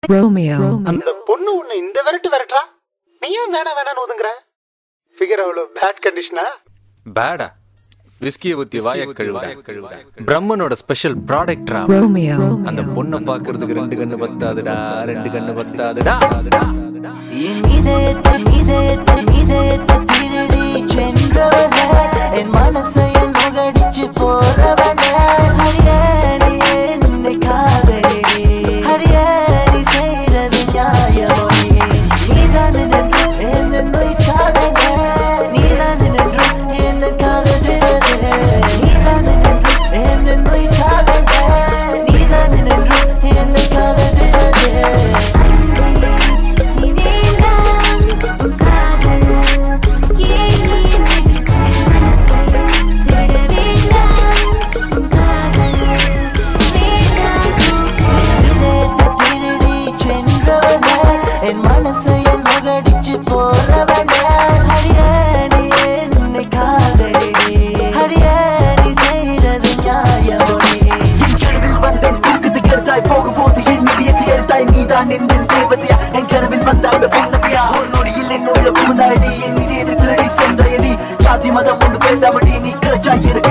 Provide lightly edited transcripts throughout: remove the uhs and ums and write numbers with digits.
Romeo. அந்த பொண்ணு உன்னை இந்த விரட்டுறா, நீயும் வேணான்னு ஒதுங்குற. ஃபிகர் அவ்வளோ பேட் கண்டிஷனா? பேடா? விஸ்கியை ஊத்தி வாயை கழுவுடா. பிரம்மனோட ஸ்பெஷல் ப்ராடக்ட்ரா Romeo. அந்த பொண்ணை பாக்குறதுக்கு ரெண்டு கண்ணு பத்தாதுடா, ரெண்டு கண்ணு பத்தாதுடா. என் மனசை நுகடிச்சு போறவனே ஹரியாணி என்னை காதலி ஹரியாணி செய்யறது நியாயமொழி நீதான் நின்று எந்த நோய் காதல நீதான் நின்று எந்த காதலிரது நீதான் நின்று எந்த நோய் காதல நீதான் நின்று எந்த காதலிரது என் மனசை நுகடிச்சு போறவனே ஹரியாணி என்னை காதலி ஹரியாணி செய்யறது நியாயமொழி என் கனவில் வந்தேன் தூக்கத்துக்கு எடுத்தாய் போகும்போது என் இதயத்தை எடுத்தாய் நீதான் என் தேவதையா என் கனவில் வந்த அந்த பொண்ணதையா ஒரு நொடியில் என்னுள்ள புகுந்தாயடி என் இதயத்தை திருடி சென்றாயடி ஜாதி மதம் ஒன்று வேண்டாமடி நீ கிளச்சாய் இருக்கு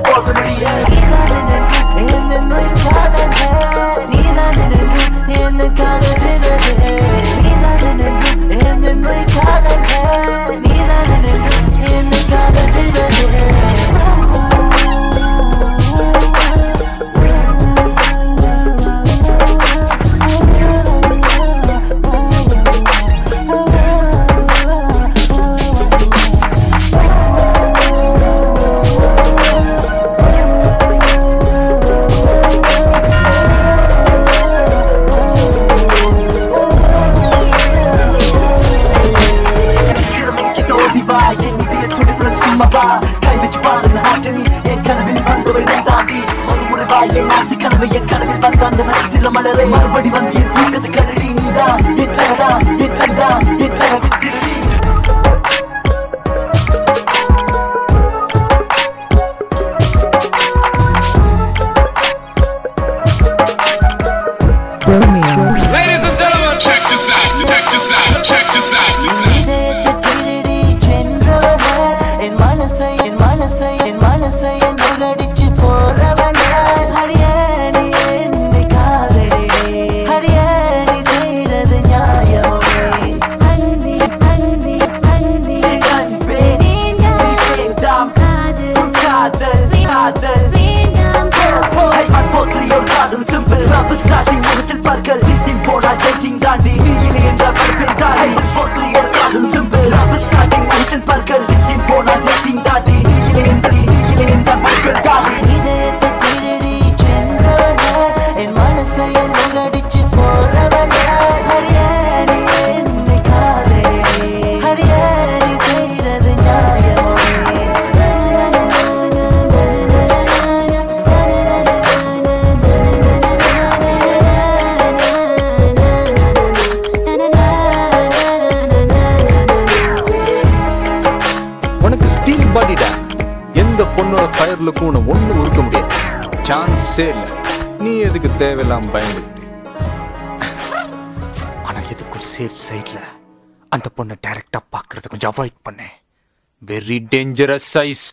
போகணுடி என்ன நோய் காதல நீதான் நின்று என்ன காதலிரது நீதான் நின்று என்ன நோய் காதல நீதான் நின்று என்ன காதலிரது கை வச்சு பாருங்க ஆட்டணி என் கனவில் வந்தவை தாண்டி ஒரு முறை வாயை நாசி கனவை என் கனவில் வந்த அந்த நட்சத்திர மலரை மறுபடி வந்து என் தூக்கத்து கரடி நீதான் என் கனவில் திருடி Romeo. Ladies and gentlemen, check this out. என் மனசை நுகடிச்சு போறவனே ஹரியாணி என்னை காதலி ஹரியாணி செய்யறது நியாயமொழி அன்பே வேண்டாம் காதல் காதல் சிம்பிள் ஸ்டார்டிங் முகத்தில் பற்கள் சீட்டிங் போடா டேட்டிங் தாண்டி நீயிலே என்ற பற்கள் தாய் காதல் சிம்பிள் ஸ்டார்டிங் முகத்தில் பற்கள் சீட்டிங் போடா டேட்டிங் தாண்டி நீயிலே என்ற பற்கள் தாய் இதயத்தை திருடி சென்றவனே என் மனசை நுகடிச்சு போறவனே ஹரியாணி என்னை காதலி ஹரியாணி செய்யறது நியாயமொழி உனக்கு ஸ்டீல் பாடிடா. எந்த பொண்ணோட ஃபயர் லுக்கும் உன்னை ஒண்ணு உருக்க முடியாது. சான்ஸே இல்லை. நீ எதுக்கு தேவையில்லாம பயந்துக்கிட்டு? ஆனா எதுக்கும் சேஃப் சைட்ல அந்த பொண்ணை டைரக்டா பாக்குறத கொஞ்சம் அவாய்ட் பண்ணேன். Very dangerous size.